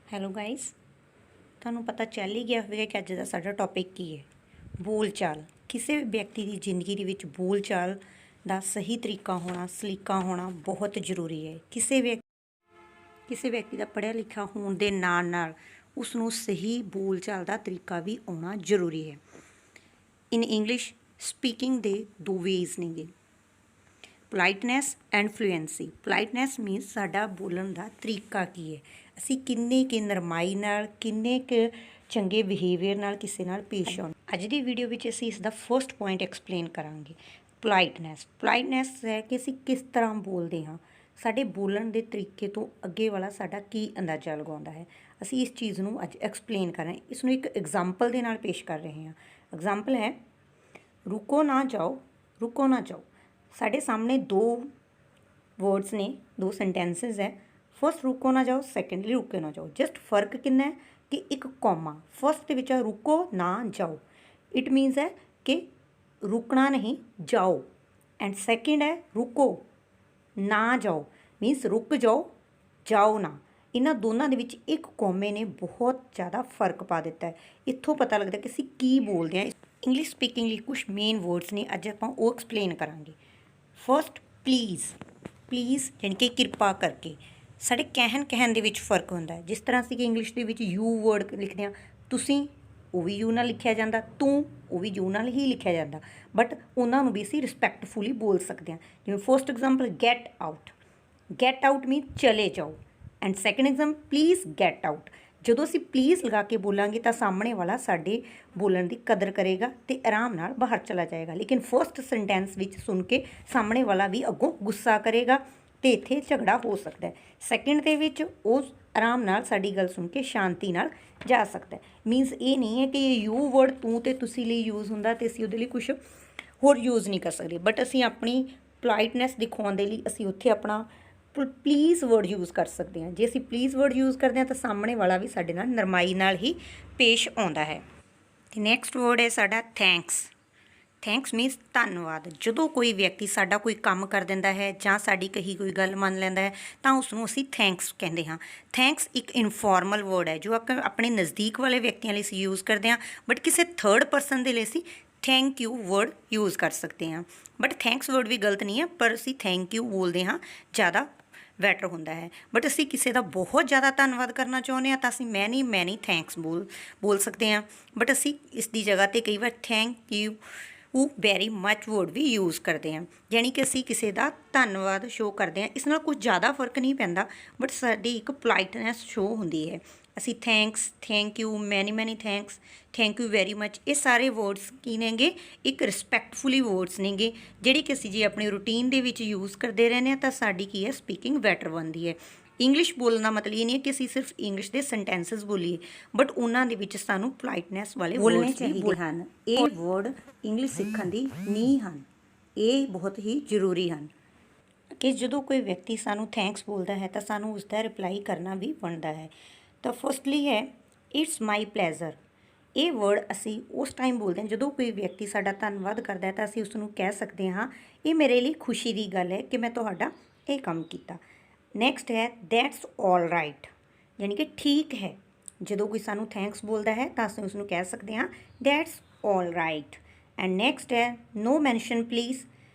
Hello guys, ਤੁਹਾਨੂੰ ਪਤਾ ਚੱਲ ਹੀ ਗਿਆ ਹੋਵੇਗਾ ਕਿ ਅੱਜ ਦਾ ਸਾਡਾ ਟੌਪਿਕ ਕੀ ਹੈ। ਬੋਲਚਾਲ। ਕਿਸੇ ਵੀ ਵਿਅਕਤੀ ਦੀ ਜ਼ਿੰਦਗੀ ਦੇ ਵਿੱਚ ਬੋਲਚਾਲ ਦਾ ਸਹੀ ਤਰੀਕਾ ਹੋਣਾ, ਸਲੀਕਾ ਹੋਣਾ ਬਹੁਤ ਜ਼ਰੂਰੀ ਹੈ। ਕਿਸੇ ਵਿਅਕਤੀ ਦਾ ਪੜ੍ਹਿਆ ਲਿਖਿਆ ਹੋਣ ਦੇ ਨਾਲ ਨਾਲ ਉਸ ਨੂੰ ਸਹੀ ਬੋਲਚਾਲ ਦਾ ਤਰੀਕਾ ਵੀ ਆਉਣਾ ਜ਼ਰੂਰੀ ਹੈ। ਇਨ ਇੰਗਲਿਸ਼ ਸਪੀਕਿੰਗ ਦੇ ਦੋ ਵੇਜ਼ ਨੇਗੇ, ਪੋਲਾਈਟਨੈਸ ਐਂਡ ਫਲੂਐਂਸੀ। ਪੋਲਾਈਟਨੈਸ ਮੀਨਸ ਸਾਡਾ ਬੋਲਣ ਦਾ ਤਰੀਕਾ ਕੀ ਹੈ, ਅਸੀਂ ਕਿੰਨੇ ਕੁ ਨਰਮਾਈ ਨਾਲ, ਕਿੰਨੇ ਕੁ ਚੰਗੇ ਬਿਹੇਵੀਅਰ ਨਾਲ ਕਿਸੇ ਨਾਲ ਪੇਸ਼ ਆਉਣਾ। ਅੱਜ ਦੀ ਵੀਡੀਓ ਵਿੱਚ ਅਸੀਂ ਇਸ ਦਾ ਫਸਟ ਪੁਆਇੰਟ ਐਕਸਪਲੇਨ ਕਰਾਂਗੇ। ਪੋਲਾਈਟਨੈਸ ਹੈ ਕਿ ਅਸੀਂ ਕਿਸ ਤਰ੍ਹਾਂ ਬੋਲਦੇ ਹਾਂ, ਸਾਡੇ ਬੋਲਣ ਦੇ ਤਰੀਕੇ ਤੋਂ ਅੱਗੇ ਵਾਲਾ ਸਾਡਾ ਕੀ ਅੰਦਾਜ਼ਾ ਲਗਾਉਂਦਾ ਹੈ। ਅਸੀਂ ਇਸ ਚੀਜ਼ ਨੂੰ ਅੱਜ ਐਕਸਪਲੇਨ ਕਰ ਰਹੇ ਹਾਂ। ਇਸ ਨੂੰ ਇੱਕ ਐਗਜ਼ਾਮਪਲ ਦੇ ਨਾਲ ਪੇਸ਼ ਕਰ ਰਹੇ ਹਾਂ। ਐਗਜ਼ਾਮਪਲ ਹੈ, ਰੁਕੋ ਨਾ ਜਾਓ, ਰੁਕੋ ਨਾ ਜਾਓ। ਸਾਡੇ ਸਾਹਮਣੇ ਦੋ ਵਰਡਸ ਨੇ, ਦੋ ਸੈਂਟੈਂਸਸ ਹੈ। ਫਸਟ ਰੁਕੋ ਨਾ ਜਾਓ, ਸੈਕੰਡਲੀ ਰੁਕੇ ਨਾ ਜਾਓ। ਜਸਟ ਫਰਕ ਕਿੰਨਾ ਹੈ ਕਿ ਇੱਕ ਕੌਮਾ। ਫਸਟ ਦੇ ਵਿੱਚ ਰੁਕੋ ਨਾ ਜਾਓ, ਇਟ ਮੀਨਸ ਹੈ ਕਿ ਰੁਕਣਾ ਨਹੀਂ, ਜਾਓ। ਐਂਡ ਸੈਕਿੰਡ ਹੈ ਰੁਕੋ ਨਾ ਜਾਓ, ਮੀਨਸ ਰੁਕ ਜਾਓ, ਜਾਓ ਨਾ। ਇਹਨਾਂ ਦੋਨਾਂ ਦੇ ਵਿੱਚ ਇੱਕ ਕੌਮੇ ਨੇ ਬਹੁਤ ਜ਼ਿਆਦਾ ਫਰਕ ਪਾ ਦਿੱਤਾ ਹੈ। ਇੱਥੋਂ ਪਤਾ ਲੱਗਦਾ ਕਿ ਅਸੀਂ ਕੀ ਬੋਲਦੇ ਹਾਂ। ਇੰਗਲਿਸ਼ ਸਪੀਕਿੰਗ ਲਈ ਕੁਝ ਮੇਨ ਵਰਡਸ ਨੇ, ਅੱਜ ਆਪਾਂ ਉਹ ਐਕਸਪਲੇਨ ਕਰਾਂਗੇ। First please. ਪਲੀਜ਼ ਯਾਨੀ ਕਿ ਕਿਰਪਾ ਕਰਕੇ। ਸਾਡੇ ਕਹਿਣ ਦੇ ਵਿੱਚ ਫਰਕ ਹੁੰਦਾ ਹੈ। ਜਿਸ ਤਰ੍ਹਾਂ ਅਸੀਂ ਇੰਗਲਿਸ਼ ਦੇ ਵਿੱਚ ਯੂ ਵਰਡ ਲਿਖਦੇ ਹਾਂ, ਤੁਸੀਂ ਉਹ ਵੀ ਯੂ ਨਾਲ ਲਿਖਿਆ ਜਾਂਦਾ, ਤੂੰ ਉਹ ਵੀ ਯੂ ਨਾਲ ਹੀ ਲਿਖਿਆ ਜਾਂਦਾ, ਬਟ ਉਹਨਾਂ ਨੂੰ ਵੀ ਅਸੀਂ ਰਿਸਪੈਕਟਫੁਲੀ ਬੋਲ ਸਕਦੇ ਹਾਂ। ਜਿਵੇਂ first example get out. Get out mean ਚਲੇ ਜਾਓ। And second example please get out. ਜਦੋਂ ਅਸੀਂ ਪਲੀਜ਼ ਲਗਾ ਕੇ ਬੋਲਾਂਗੇ ਤਾਂ ਸਾਹਮਣੇ ਵਾਲਾ ਸਾਡੇ ਬੋਲਣ ਦੀ ਕਦਰ ਕਰੇਗਾ ਅਤੇ ਆਰਾਮ ਨਾਲ ਬਾਹਰ ਚਲਾ ਜਾਏਗਾ। ਲੇਕਿਨ ਫਸਟ ਸੈਂਟੈਂਸ ਵਿੱਚ ਸੁਣ ਕੇ ਸਾਹਮਣੇ ਵਾਲਾ ਵੀ ਅੱਗੋਂ ਗੁੱਸਾ ਕਰੇਗਾ ਅਤੇ ਇੱਥੇ ਝਗੜਾ ਹੋ ਸਕਦਾ ਹੈ। ਸੈਕਿੰਡ ਦੇ ਵਿੱਚ ਉਹ ਆਰਾਮ ਨਾਲ ਸਾਡੀ ਗੱਲ ਸੁਣ ਕੇ ਸ਼ਾਂਤੀ ਨਾਲ ਜਾ ਸਕਦਾ। ਮੀਨਸ ਇਹ ਨਹੀਂ ਹੈ ਕਿ ਇਹ ਯੂ ਵਰਡ ਤੂੰ ਅਤੇ ਤੁਸੀਂ ਲਈ ਯੂਜ਼ ਹੁੰਦਾ ਅਤੇ ਅਸੀਂ ਉਹਦੇ ਲਈ ਕੁਛ ਹੋਰ ਯੂਜ਼ ਨਹੀਂ ਕਰ ਸਕਦੇ, ਬਟ ਅਸੀਂ ਆਪਣੀ ਪੋਲਾਈਟਨੈਸ ਦਿਖਾਉਣ ਦੇ ਲਈ ਅਸੀਂ ਉੱਥੇ ਆਪਣਾ ਪਲੀਜ਼ ਵਰਡ ਯੂਜ਼ ਕਰ ਸਕਦੇ ਹਾਂ। ਜੇ ਅਸੀਂ ਪਲੀਜ਼ ਵਰਡ ਯੂਜ਼ ਕਰਦੇ ਹਾਂ ਤਾਂ ਸਾਹਮਣੇ ਵਾਲਾ ਵੀ ਸਾਡੇ ਨਾਲ ਨਰਮਾਈ ਨਾਲ ਹੀ ਪੇਸ਼ ਆਉਂਦਾ ਹੈ। ਅਤੇ ਨੈਕਸਟ ਵਰਡ ਹੈ ਸਾਡਾ ਥੈਂਕਸ। ਥੈਂਕਸ ਮੀਨਸ ਧੰਨਵਾਦ। ਜਦੋਂ ਕੋਈ ਵਿਅਕਤੀ ਸਾਡਾ ਕੋਈ ਕੰਮ ਕਰ ਦਿੰਦਾ ਹੈ ਜਾਂ ਸਾਡੀ ਕਹੀ ਕੋਈ ਗੱਲ ਮੰਨ ਲੈਂਦਾ ਹੈ ਤਾਂ ਉਸਨੂੰ ਅਸੀਂ ਥੈਂਕਸ ਕਹਿੰਦੇ ਹਾਂ। ਥੈਂਕਸ ਇੱਕ ਇਨਫੋਰਮਲ ਵਰਡ ਹੈ ਜੋ ਆਪਣੇ ਨਜ਼ਦੀਕ ਵਾਲੇ ਵਿਅਕਤੀਆਂ ਲਈ ਅਸੀਂ ਯੂਜ਼ ਕਰਦੇ ਹਾਂ, ਬਟ ਕਿਸੇ ਥਰਡ ਪਰਸਨ ਦੇ ਲਈ ਅਸੀਂ ਥੈਂਕ ਯੂ ਵਰਡ ਯੂਜ਼ ਕਰ ਸਕਦੇ ਹਾਂ। ਬਟ ਥੈਂਕਸ ਵਰਡ ਵੀ ਗਲਤ ਨਹੀਂ ਹੈ, ਪਰ ਅਸੀਂ ਥੈਂਕ ਯੂ ਬੋਲਦੇ ਹਾਂ, ਜ਼ਿਆਦਾ ਬੈਟਰ ਹੁੰਦਾ ਹੈ। ਬਟ ਅਸੀਂ ਕਿਸੇ ਦਾ ਬਹੁਤ ਜ਼ਿਆਦਾ ਧੰਨਵਾਦ ਕਰਨਾ ਚਾਹੁੰਦੇ ਹਾਂ ਤਾਂ ਅਸੀਂ ਮੈਨੀ ਥੈਂਕਸ ਬੋਲ ਸਕਦੇ ਹਾਂ। ਬਟ ਅਸੀਂ ਇਸ ਦੀ ਜਗ੍ਹਾ 'ਤੇ ਕਈ ਵਾਰ thank you very much word ਵੀ ਯੂਜ਼ ਕਰਦੇ ਹਾਂ, ਯਾਨੀ ਕਿ ਅਸੀਂ ਕਿਸੇ ਦਾ ਧੰਨਵਾਦ ਸ਼ੋਅ ਕਰਦੇ ਹਾਂ। ਇਸ ਨਾਲ ਕੁਝ ਜ਼ਿਆਦਾ ਫਰਕ ਨਹੀਂ ਪੈਂਦਾ, ਬਟ ਸਾਡੀ ਇੱਕ ਪੋਲਾਈਟਨੈਸ ਸ਼ੋਅ ਹੁੰਦੀ ਹੈ। ਅਸੀਂ ਥੈਂਕਸ, ਥੈਂਕ ਯੂ, ਮੈਨੀ ਥੈਂਕਸ, ਥੈਂਕ ਯੂ ਵੈਰੀ ਮੱਚ, ਇਹ ਸਾਰੇ ਵਰਡਸ ਕੀ ਨੇਗੇ, ਇੱਕ ਰਿਸਪੈਕਟਫੁਲੀ ਵਰਡਸ ਨੇਗੇ, ਜਿਹੜੀ ਕਿ ਅਸੀਂ ਜੇ ਆਪਣੀ ਰੂਟੀਨ ਦੇ ਵਿੱਚ ਯੂਜ਼ ਕਰਦੇ ਰਹਿੰਦੇ ਹਾਂ ਤਾਂ ਸਾਡੀ ਕੀ ਹੈ, ਸਪੀਕਿੰਗ ਬੈਟਰ ਬਣਦੀ ਹੈ। ਇੰਗਲਿਸ਼ ਬੋਲਣ ਦਾ ਮਤਲਬ ਇਹ ਨਹੀਂ ਹੈ ਕਿ ਅਸੀਂ ਸਿਰਫ ਇੰਗਲਿਸ਼ ਦੇ ਸੈਂਟੈਂਸਸ ਬੋਲੀਏ, ਬਟ ਉਹਨਾਂ ਦੇ ਵਿੱਚ ਸਾਨੂੰ ਪੋਲਾਈਟਨੈਸ ਵਾਲੇ ਬੋਲਣੇ ਚਾਹੀਦੇ ਹਨ। ਇਹ ਵਰਡ ਇੰਗਲਿਸ਼ ਸਿੱਖਣ ਦੀ ਨੀਂਹ ਹਨ, ਇਹ ਬਹੁਤ ਹੀ ਜ਼ਰੂਰੀ ਹਨ। ਕਿ ਜਦੋਂ ਕੋਈ ਵਿਅਕਤੀ ਸਾਨੂੰ ਥੈਂਕਸ ਬੋਲਦਾ ਹੈ ਤਾਂ ਸਾਨੂੰ ਉਸਦਾ ਰਿਪਲਾਈ ਕਰਨਾ ਵੀ ਬਣਦਾ ਹੈ। ਤਾਂ ਫਸਟਲੀ ਹੈ ਇਟਸ ਮਾਈ ਪਲੈਜ਼ਰ। ਇਹ ਵਰਡ ਅਸੀਂ ਉਸ ਟਾਈਮ ਬੋਲਦੇ ਹਾਂ ਜਦੋਂ ਕੋਈ ਵਿਅਕਤੀ ਸਾਡਾ ਧੰਨਵਾਦ ਕਰਦਾ ਹੈ ਤਾਂ ਅਸੀਂ ਉਸ ਨੂੰ ਕਹਿ ਸਕਦੇ ਹਾਂ, ਇਹ ਮੇਰੇ ਲਈ ਖੁਸ਼ੀ ਦੀ ਗੱਲ ਹੈ ਕਿ ਮੈਂ ਤੁਹਾਡਾ ਇਹ ਕੰਮ ਕੀਤਾ। ਨੈਕਸਟ ਹੈ ਦੈਟਸ ਆਲ ਰਾਈਟ, ਯਾਨੀ ਕਿ ਠੀਕ ਹੈ। ਜਦੋਂ ਕੋਈ ਸਾਨੂੰ ਥੈਂਕਸ ਬੋਲਦਾ ਹੈ ਤਾਂ ਅਸੀਂ ਉਸ ਨੂੰ ਕਹਿ ਸਕਦੇ ਹਾਂ that's all right. And next ਹੈ ਨੋ ਮੈਂਸ਼ਨ ਪਲੀਜ਼।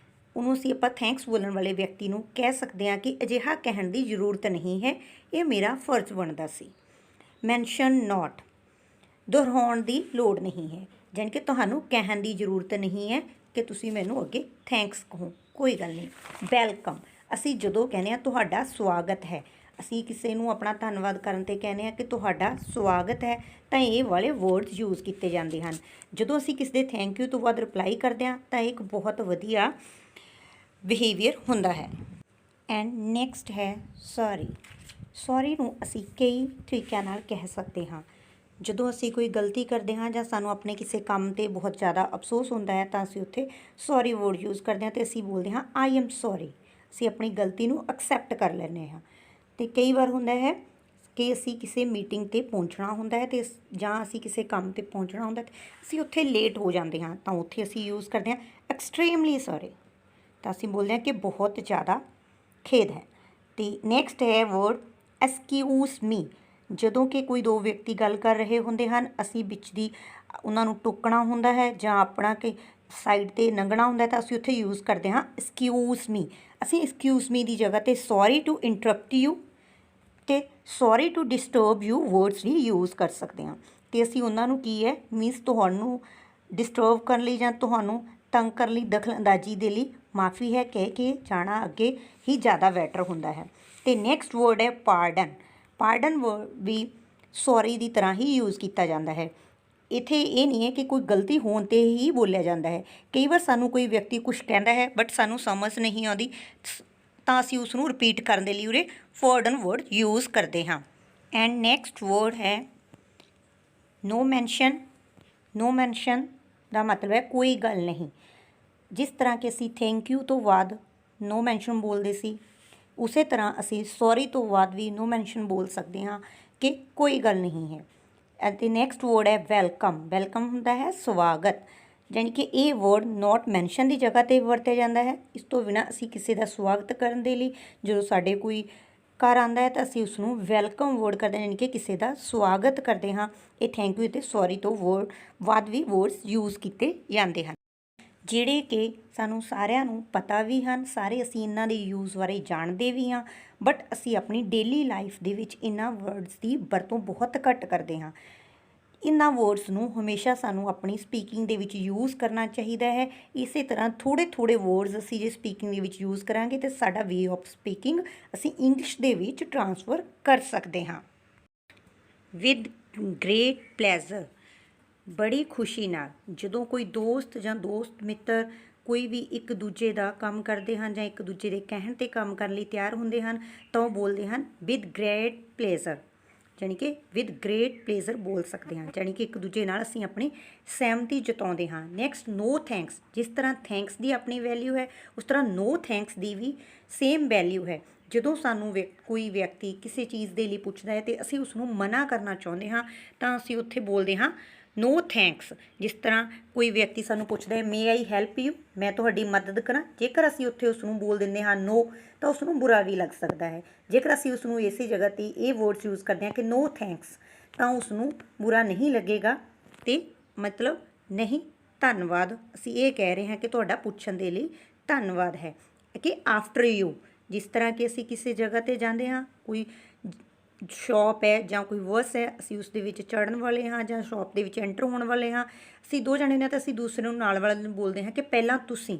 ਉਹਨੂੰ ਅਸੀਂ ਆਪਾਂ ਥੈਂਕਸ ਬੋਲਣ ਵਾਲੇ ਵਿਅਕਤੀ ਨੂੰ ਕਹਿ ਸਕਦੇ ਹਾਂ ਕਿ ਅਜਿਹਾ ਕਹਿਣ ਦੀ ਜ਼ਰੂਰਤ ਨਹੀਂ ਹੈ, ਇਹ ਮੇਰਾ ਫਰਜ਼ ਬਣਦਾ ਸੀ। ਮੈਂਸ਼ਨ ਨੋਟ, ਦੁਹਰਾਉਣ ਦੀ ਲੋੜ ਨਹੀਂ ਹੈ, ਜਾਣੀ ਕਿ ਤੁਹਾਨੂੰ ਕਹਿਣ ਦੀ ਜ਼ਰੂਰਤ ਨਹੀਂ ਹੈ ਕਿ ਤੁਸੀਂ ਮੈਨੂੰ ਅੱਗੇ ਥੈਂਕਸ ਕਹੋ, ਕੋਈ ਗੱਲ ਨਹੀਂ। ਵੈਲਕਮ, ਅਸੀਂ ਜਦੋਂ ਕਹਿੰਦੇ ਹਾਂ ਤੁਹਾਡਾ ਸਵਾਗਤ ਹੈ, ਅਸੀਂ ਕਿਸੇ ਨੂੰ ਆਪਣਾ ਧੰਨਵਾਦ ਕਰਨ 'ਤੇ ਕਹਿੰਦੇ ਹਾਂ ਕਿ ਤੁਹਾਡਾ ਸਵਾਗਤ ਹੈ, ਤਾਂ ਇਹ ਵਾਲੇ ਵਰਡਸ ਯੂਜ਼ ਕੀਤੇ ਜਾਂਦੇ ਹਨ। ਜਦੋਂ ਅਸੀਂ ਕਿਸੇ ਦੇ ਥੈਂਕ ਯੂ ਤੋਂ ਬਾਅਦ ਰਿਪਲਾਈ ਕਰਦੇ ਹਾਂ ਤਾਂ ਇੱਕ ਬਹੁਤ ਵਧੀਆ ਬਿਹੇਵੀਅਰ ਹੁੰਦਾ ਹੈ। ਐਂਡ ਨੈਕਸਟ ਹੈ ਸੌਰੀ। ਸੌਰੀ ਨੂੰ ਅਸੀਂ ਕਈ ਤਰੀਕਿਆਂ ਨਾਲ ਕਹਿ ਸਕਦੇ ਹਾਂ। ਜਦੋਂ ਅਸੀਂ ਕੋਈ ਗਲਤੀ ਕਰਦੇ ਹਾਂ ਜਾਂ ਸਾਨੂੰ ਆਪਣੇ ਕਿਸੇ ਕੰਮ 'ਤੇ ਬਹੁਤ ਜ਼ਿਆਦਾ ਅਫਸੋਸ ਹੁੰਦਾ ਹੈ ਤਾਂ ਅਸੀਂ ਉੱਥੇ ਸੌਰੀ ਵਰਡ ਯੂਜ਼ ਕਰਦੇ ਹਾਂ ਅਤੇ ਅਸੀਂ ਬੋਲਦੇ ਹਾਂ ਆਈ ਐਮ ਸੌਰੀ। ਅਸੀਂ ਆਪਣੀ ਗਲਤੀ ਨੂੰ ਐਕਸੈਪਟ ਕਰ ਲੈਂਦੇ ਹਾਂ। ਅਤੇ ਕਈ ਵਾਰ ਹੁੰਦਾ ਹੈ ਕਿ ਅਸੀਂ ਕਿਸੇ ਮੀਟਿੰਗ 'ਤੇ ਪਹੁੰਚਣਾ ਹੁੰਦਾ ਹੈ ਅਤੇ ਜਾਂ ਅਸੀਂ ਕਿਸੇ ਕੰਮ 'ਤੇ ਪਹੁੰਚਣਾ ਹੁੰਦਾ ਅਤੇ ਅਸੀਂ ਉੱਥੇ ਲੇਟ ਹੋ ਜਾਂਦੇ ਹਾਂ ਤਾਂ ਉੱਥੇ ਅਸੀਂ ਯੂਜ਼ ਕਰਦੇ ਹਾਂ ਐਕਸਟ੍ਰੀਮਲੀ ਸੌਰੀ। ਤਾਂ ਅਸੀਂ ਬੋਲਦੇ ਹਾਂ ਕਿ ਬਹੁਤ ਜ਼ਿਆਦਾ ਖੇਦ ਹੈ। ਅਤੇ ਨੈਕਸਟ ਹੈ ਵਰਡ ਐਕਸਕਿਊਜ਼ ਮੀ। ਜਦੋਂ ਕਿ ਕੋਈ ਦੋ ਵਿਅਕਤੀ ਗੱਲ ਕਰ ਰਹੇ ਹੁੰਦੇ ਹਨ, ਅਸੀਂ ਵਿੱਚ ਦੀ ਉਹਨਾਂ ਨੂੰ ਟੋਕਣਾ ਹੁੰਦਾ ਹੈ ਜਾਂ ਆਪਣਾ ਕਿ ਸਾਈਡ 'ਤੇ ਲੰਘਣਾ ਹੁੰਦਾ ਤਾਂ ਅਸੀਂ ਉੱਥੇ ਯੂਜ਼ ਕਰਦੇ ਹਾਂ ਐਕਸਕਿਊਜ਼ ਮੀ। ਅਸੀਂ ਐਕਸਕਿਊਜ਼ ਮੀ ਦੀ ਜਗ੍ਹਾ 'ਤੇ ਸੌਰੀ ਟੂ ਇੰਟਰਪਟ ਯੂ ਅਤੇ sorry to disturb you words ਵੀ ਯੂਜ਼ ਕਰ ਸਕਦੇ ਹਾਂ। ਅਤੇ ਅਸੀਂ ਉਹਨਾਂ ਨੂੰ ਕੀ ਹੈ ਮੀਨਸ ਤੁਹਾਨੂੰ ਡਿਸਟਰਬ ਕਰਨ ਲਈ ਜਾਂ ਤੁਹਾਨੂੰ ਤੰਗ ਕਰਨ ਲਈ ਦਖਲਅੰਦਾਜ਼ੀ ਦੇ ਲਈ ਮਾਫੀ ਹੈ ਕਹਿ ਕੇ ਜਾਣਾ ਅੱਗੇ ਹੀ ਜ਼ਿਆਦਾ ਬੈਟਰ ਹੁੰਦਾ ਹੈ। ਅਤੇ ਨੈਕਸਟ ਵਰਡ ਹੈ ਪਾਰਡਨ। ਪਾਰਡਨ ਵਰਡ ਵੀ ਸੌਰੀ ਦੀ ਤਰ੍ਹਾਂ ਹੀ ਯੂਜ਼ ਕੀਤਾ ਜਾਂਦਾ ਹੈ। ਇੱਥੇ ਇਹ ਨਹੀਂ ਹੈ ਕਿ ਕੋਈ ਗਲਤੀ ਹੋਣ 'ਤੇ ਹੀ ਬੋਲਿਆ ਜਾਂਦਾ ਹੈ। ਕਈ ਵਾਰ ਸਾਨੂੰ ਕੋਈ ਵਿਅਕਤੀ ਕੁਛ ਕਹਿੰਦਾ ਹੈ ਬਟ ਸਾਨੂੰ ਸਮਝ ਨਹੀਂ ਆਉਂਦੀ ਤਾਂ ਅਸੀਂ ਉਸ ਨੂੰ ਰਿਪੀਟ ਕਰਨ ਦੇ ਲਈ ਉਰੇ ਪਾਰਡਨ ਵਰਡ ਯੂਜ਼ ਕਰਦੇ ਹਾਂ। ਐਂਡ ਨੈਕਸਟ ਵਰਡ ਹੈ ਨੋ ਮੈਂਸ਼ਨ। ਨੋ ਮੈਂਸ਼ਨ ਦਾ ਮਤਲਬ ਹੈ ਕੋਈ ਗੱਲ ਨਹੀਂ। ਜਿਸ ਤਰ੍ਹਾਂ ਕਿ ਅਸੀਂ ਥੈਂਕ ਯੂ ਤੋਂ ਬਾਅਦ ਨੋ ਮੈਂਸ਼ਨ ਬੋਲਦੇ ਸੀ, ਉਸੇ ਤਰ੍ਹਾਂ ਅਸੀਂ ਸੌਰੀ ਤੋਂ ਬਾਅਦ ਵੀ ਨੋ ਮੈਂਸ਼ਨ ਬੋਲ ਸਕਦੇ ਹਾਂ ਕਿ ਕੋਈ ਗੱਲ ਨਹੀਂ ਹੈ। ਅਤੇ ਨੈਕਸਟ ਵਰਡ ਹੈ ਵੈਲਕਮ। ਵੈਲਕਮ ਹੁੰਦਾ ਹੈ ਸਵਾਗਤ, ਯਾਨੀ ਕਿ ਇਹ ਵਰਡ ਨੋਟ ਮੈਂਸ਼ਨ ਦੀ ਜਗ੍ਹਾ 'ਤੇ ਵਰਤਿਆ ਜਾਂਦਾ ਹੈ। ਇਸ ਤੋਂ ਬਿਨਾਂ ਅਸੀਂ ਕਿਸੇ ਦਾ ਸਵਾਗਤ ਕਰਨ ਦੇ ਲਈ ਜਦੋਂ ਸਾਡੇ ਕੋਈ ਘਰ ਆਉਂਦਾ ਹੈ ਤਾਂ ਅਸੀਂ ਉਸ ਨੂੰ ਵੈਲਕਮ ਵਰਡ ਕਰਦੇ ਹਾਂ, ਯਾਨੀ ਕਿ ਕਿਸੇ ਦਾ ਸਵਾਗਤ ਕਰਦੇ ਹਾਂ। ਇਹ ਥੈਂਕ ਯੂ ਅਤੇ ਸੌਰੀ ਤੋਂ ਬਾਅਦ ਵੀ ਵਰਡਸ ਯੂਜ਼ ਕੀਤੇ ਜਾਂਦੇ ਹਨ, ਜਿਹੜੇ ਕਿ ਸਾਨੂੰ ਸਾਰਿਆਂ ਨੂੰ ਪਤਾ ਵੀ ਹਨ। ਸਾਰੇ ਅਸੀਂ ਇਹਨਾਂ ਦੇ ਯੂਜ਼ ਬਾਰੇ ਜਾਣਦੇ ਵੀ ਹਾਂ, ਬਟ ਅਸੀਂ ਆਪਣੀ ਡੇਲੀ ਲਾਈਫ ਦੇ ਵਿੱਚ ਇਹਨਾਂ ਵਰਡਸ ਦੀ ਵਰਤੋਂ ਬਹੁਤ ਘੱਟ ਕਰਦੇ ਹਾਂ। ਇਹਨਾਂ ਵਰਡਸ ਨੂੰ ਹਮੇਸ਼ਾ ਸਾਨੂੰ ਆਪਣੀ ਸਪੀਕਿੰਗ ਦੇ ਵਿੱਚ ਯੂਜ਼ ਕਰਨਾ ਚਾਹੀਦਾ ਹੈ। ਇਸੇ ਤਰ੍ਹਾਂ ਥੋੜ੍ਹੇ ਥੋੜ੍ਹੇ ਵਰਡਸ ਅਸੀਂ ਜੇ ਸਪੀਕਿੰਗ ਦੇ ਵਿੱਚ ਯੂਜ਼ ਕਰਾਂਗੇ ਤਾਂ ਸਾਡਾ ਵੇ ਆਫ ਸਪੀਕਿੰਗ ਅਸੀਂ ਇੰਗਲਿਸ਼ ਦੇ ਵਿੱਚ ਟਰਾਂਸਫਰ ਕਰ ਸਕਦੇ ਹਾਂ। ਵਿਦ ਗ੍ਰੇਟ ਪਲੈਜ਼ਰ, ਬੜੀ ਖੁਸ਼ੀ ਨਾਲ। ਜਦੋਂ ਕੋਈ ਦੋਸਤ ਜਾਂ ਦੋਸਤ ਮਿੱਤਰ ਕੋਈ ਵੀ ਇੱਕ ਦੂਜੇ ਦਾ ਕੰਮ ਕਰਦੇ ਹਨ ਜਾਂ ਇੱਕ ਦੂਜੇ ਦੇ ਕਹਿਣ 'ਤੇ ਕੰਮ ਕਰਨ ਲਈ ਤਿਆਰ ਹੁੰਦੇ ਹਨ ਤਾਂ ਉਹ ਬੋਲਦੇ ਹਨ ਵਿਦ ਗ੍ਰੇਟ ਪਲੇਜ਼ਰ, ਯਾਨੀ ਕਿ ਵਿਦ ਗ੍ਰੇਟ ਪਲੇਜ਼ਰ ਬੋਲ ਸਕਦੇ ਹਾਂ, ਯਾਨੀ ਕਿ ਇੱਕ ਦੂਜੇ ਨਾਲ ਅਸੀਂ ਆਪਣੀ ਸਹਿਮਤੀ ਜਤਾਉਂਦੇ ਹਾਂ। ਨੈਕਸਟ ਨੋ ਥੈਂਕਸ। ਜਿਸ ਤਰ੍ਹਾਂ ਥੈਂਕਸ ਦੀ ਆਪਣੀ ਵੈਲਿਊ ਹੈ ਉਸ ਤਰ੍ਹਾਂ ਨੋ ਥੈਂਕਸ ਦੀ ਵੀ ਸੇਮ ਵੈਲਿਊ ਹੈ। ਜਦੋਂ ਸਾਨੂੰ ਕੋਈ ਵਿਅਕਤੀ ਕਿਸੇ ਚੀਜ਼ ਦੇ ਲਈ ਪੁੱਛਦਾ ਹੈ ਅਤੇ ਅਸੀਂ ਉਸ ਨੂੰ ਮਨਾ ਕਰਨਾ ਚਾਹੁੰਦੇ ਹਾਂ ਤਾਂ ਅਸੀਂ ਉੱਥੇ ਬੋਲਦੇ ਹਾਂ ਨੋ ਥੈਂਕਸ। ਜਿਸ ਤਰ੍ਹਾਂ ਕੋਈ ਵਿਅਕਤੀ ਸਾਨੂੰ ਪੁੱਛਦਾ ਹੈ ਮੇ ਆਈ ਹੈਲਪ ਯੂ, ਮੈਂ ਤੁਹਾਡੀ ਮਦਦ ਕਰਾਂ, ਜੇਕਰ ਅਸੀਂ ਉੱਥੇ ਉਸ ਨੂੰ ਬੋਲ ਦਿੰਦੇ ਹਾਂ ਨੋ ਤਾਂ ਉਸ ਨੂੰ ਬੁਰਾ ਵੀ ਲੱਗ ਸਕਦਾ ਹੈ। ਜੇਕਰ ਅਸੀਂ ਉਸ ਨੂੰ ਇਸੇ ਜਗ੍ਹਾ 'ਤੇ ਇਹ ਵਰਡਸ ਯੂਜ਼ ਕਰਦੇ ਹਾਂ ਕਿ ਨੋ ਥੈਂਕਸ ਤਾਂ ਉਸ ਨੂੰ ਬੁਰਾ ਨਹੀਂ ਲੱਗੇਗਾ ਅਤੇ ਮਤਲਬ ਨਹੀਂ ਧੰਨਵਾਦ। ਅਸੀਂ ਇਹ ਕਹਿ ਰਹੇ ਹਾਂ ਕਿ ਤੁਹਾਡਾ ਪੁੱਛਣ ਦੇ ਲਈ ਧੰਨਵਾਦ ਹੈ। ਕਿ ਆਫਟਰ ਯੂ, ਜਿਸ ਤਰ੍ਹਾਂ ਕਿ ਅਸੀਂ ਕਿਸੇ ਜਗ੍ਹਾ 'ਤੇ ਜਾਂਦੇ ਹਾਂ, ਕੋਈ ਸ਼ੌਪ ਹੈ ਜਾਂ ਕੋਈ ਬੱਸ ਹੈ, ਅਸੀਂ ਉਸ ਦੇ ਵਿੱਚ ਚੜ੍ਹਨ ਵਾਲੇ ਹਾਂ ਜਾਂ ਸ਼ੌਪ ਦੇ ਵਿੱਚ ਐਂਟਰ ਹੋਣ ਵਾਲੇ ਹਾਂ, ਅਸੀਂ ਦੋ ਜਣੇ ਨੇ ਤਾਂ ਅਸੀਂ ਦੂਸਰੇ ਨੂੰ ਨਾਲ ਵਾਲੇ ਨੂੰ ਬੋਲਦੇ ਹਾਂ ਕਿ ਪਹਿਲਾਂ ਤੁਸੀਂ।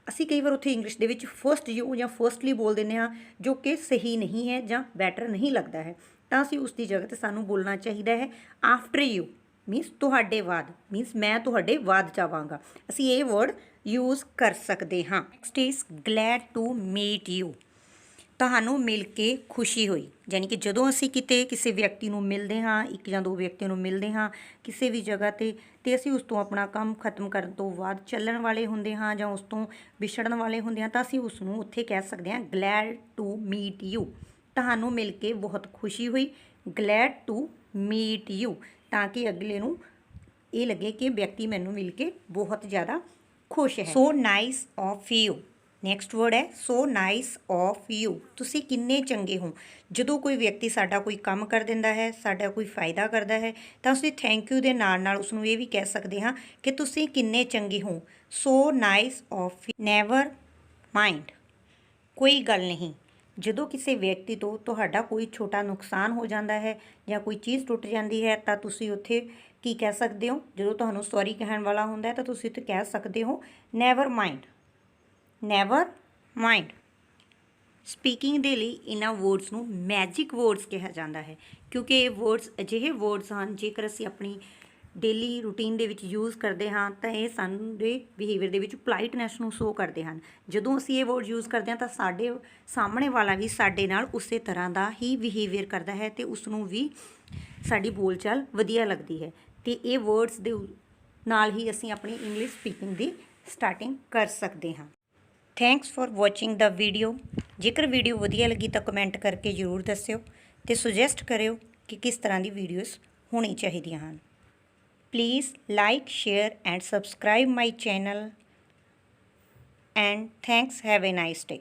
ਅਸੀਂ ਕਈ ਵਾਰ ਉੱਥੇ ਇੰਗਲਿਸ਼ ਦੇ ਵਿੱਚ ਫਸਟ ਯੂ ਜਾਂ ਫਸਟਲੀ ਬੋਲ ਦਿੰਦੇ ਹਾਂ, ਜੋ ਕਿ ਸਹੀ ਨਹੀਂ ਹੈ ਜਾਂ ਬੈਟਰ ਨਹੀਂ ਲੱਗਦਾ ਹੈ। ਤਾਂ ਅਸੀਂ ਉਸ ਦੀ ਜਗ੍ਹਾ 'ਤੇ ਸਾਨੂੰ ਬੋਲਣਾ ਚਾਹੀਦਾ ਹੈ ਆਫਟਰ ਯੂ, ਮੀਨਸ ਤੁਹਾਡੇ ਬਾਅਦ, ਮੀਨਸ ਮੈਂ ਤੁਹਾਡੇ ਬਾਅਦ ਜਾਵਾਂਗਾ। ਅਸੀਂ ਇਹ ਵਰਡ ਯੂਜ਼ ਕਰ ਸਕਦੇ ਹਾਂ। Next is glad to meet you. ਤੁਹਾਨੂੰ ਮਿਲ ਕੇ ਖੁਸ਼ੀ ਹੋਈ, ਯਾਨੀ ਕਿ ਜਦੋਂ ਅਸੀਂ ਕਿਤੇ ਕਿਸੇ ਵਿਅਕਤੀ ਨੂੰ ਮਿਲਦੇ ਹਾਂ, ਇੱਕ ਜਾਂ ਦੋ ਵਿਅਕਤੀਆਂ ਨੂੰ ਮਿਲਦੇ ਹਾਂ ਕਿਸੇ ਵੀ ਜਗ੍ਹਾ 'ਤੇ ਅਤੇ ਅਸੀਂ ਉਸ ਤੋਂ ਆਪਣਾ ਕੰਮ ਖਤਮ ਕਰਨ ਤੋਂ ਬਾਅਦ ਚੱਲਣ ਵਾਲੇ ਹੁੰਦੇ ਹਾਂ ਜਾਂ ਉਸ ਤੋਂ ਵਿਛੜਨ ਵਾਲੇ ਹੁੰਦੇ ਹਾਂ ਤਾਂ ਅਸੀਂ ਉਸ ਨੂੰ ਉੱਥੇ ਕਹਿ ਸਕਦੇ ਹਾਂ ਗਲੈਡ ਟੂ ਮੀਟ ਯੂ। ਤੁਹਾਨੂੰ ਮਿਲ ਕੇ ਬਹੁਤ ਖੁਸ਼ੀ ਹੋਈ, ਗਲੈਡ ਟੂ ਮੀਟ ਯੂ, ਤਾਂ ਕਿ ਅਗਲੇ ਨੂੰ ਇਹ ਲੱਗੇ ਕਿ ਵਿਅਕਤੀ ਮੈਨੂੰ ਮਿਲ ਕੇ ਬਹੁਤ ਜ਼ਿਆਦਾ ਖੁਸ਼ ਹੈ। So nice of you. Next word ਹੈ ਸੋ ਨਾਈਸ ਆਫ ਯੂ। ਤੁਸੀਂ ਕਿੰਨੇ ਚੰਗੇ ਹੋ। ਜਦੋਂ ਕੋਈ ਵਿਅਕਤੀ ਸਾਡਾ ਕੋਈ ਕੰਮ ਕਰ ਦਿੰਦਾ ਹੈ, ਸਾਡਾ ਕੋਈ ਫਾਇਦਾ ਕਰਦਾ ਹੈ ਤਾਂ ਅਸੀਂ ਥੈਂਕ ਯੂ ਦੇ ਨਾਲ ਨਾਲ ਉਸਨੂੰ ਇਹ ਵੀ ਕਹਿ ਸਕਦੇ ਹਾਂ ਕਿ ਤੁਸੀਂ ਕਿੰਨੇ ਚੰਗੇ ਹੋ। ਸੋ nice of you. Never mind, ਕੋਈ ਗੱਲ ਨਹੀਂ। ਜਦੋਂ ਕਿਸੇ ਵਿਅਕਤੀ ਤੋਂ ਤੁਹਾਡਾ ਕੋਈ ਛੋਟਾ ਨੁਕਸਾਨ ਹੋ ਜਾਂਦਾ ਹੈ ਜਾਂ ਕੋਈ ਚੀਜ਼ ਟੁੱਟ ਜਾਂਦੀ ਹੈ ਤਾਂ ਤੁਸੀਂ ਉੱਥੇ ਕੀ ਕਹਿ ਸਕਦੇ ਹੋ। ਜਦੋਂ ਤੁਹਾਨੂੰ ਸੌਰੀ ਕਹਿਣ ਵਾਲਾ ਹੁੰਦਾ ਹੈ ਤਾਂ ਤੁਸੀਂ ਉੱਥੇ ਕਹਿ ਸਕਦੇ ਹੋ never mind, never mind. Speaking ਦੇ ਲਈ ਇਹਨਾਂ ਵਰਡਸ ਨੂੰ ਮੈਜਿਕ ਵਰਡਸ ਕਿਹਾ ਜਾਂਦਾ ਹੈ, ਕਿਉਂਕਿ ਇਹ ਵਰਡਸ ਅਜਿਹੇ ਵਰਡਸ ਹਨ ਜੇਕਰ ਅਸੀਂ ਆਪਣੀ ਡੇਲੀ ਰੂਟੀਨ ਦੇ ਵਿੱਚ ਯੂਜ਼ ਕਰਦੇ ਹਾਂ ਤਾਂ ਇਹ ਸਾਡੇ ਬਿਹੇਵੀਅਰ ਦੇ ਵਿੱਚ ਪੋਲਾਈਟਨੈਸ ਨੂੰ ਸ਼ੋ ਕਰਦੇ ਹਨ। ਜਦੋਂ ਅਸੀਂ ਇਹ ਵਰਡ ਯੂਜ਼ ਕਰਦੇ ਹਾਂ ਤਾਂ ਸਾਡੇ ਸਾਹਮਣੇ ਵਾਲਾ ਵੀ ਸਾਡੇ ਨਾਲ ਉਸੇ ਤਰ੍ਹਾਂ ਦਾ ਹੀ ਬਿਹੇਵੀਅਰ ਕਰਦਾ ਹੈ ਅਤੇ ਉਸ ਨੂੰ ਵੀ ਸਾਡੀ ਬੋਲਚਾਲ ਵਧੀਆ ਲੱਗਦੀ ਹੈ। ਅਤੇ ਇਹ ਵਰਡਸ ਦੇ ਨਾਲ ਹੀ ਅਸੀਂ ਆਪਣੀ ਇੰਗਲਿਸ਼ ਸਪੀਕਿੰਗ ਦੀ ਸਟਾਰਟਿੰਗ ਕਰ ਸਕਦੇ ਹਾਂ। Thanks for watching the video. ਜੇਕਰ ਵੀਡੀਓ ਵਧੀਆ ਲੱਗੀ ਤਾਂ ਕਮੈਂਟ ਕਰਕੇ ਜ਼ਰੂਰ ਦੱਸਿਓ ਅਤੇ ਸੁਜੈਸਟ ਕਰਿਓ ਕਿ ਕਿਸ ਤਰ੍ਹਾਂ ਦੀ ਵੀਡੀਓਜ਼ ਹੋਣੀ ਚਾਹੀਦੀਆਂ ਹਨ। Please like, share and subscribe my channel and thanks. Have A nice day.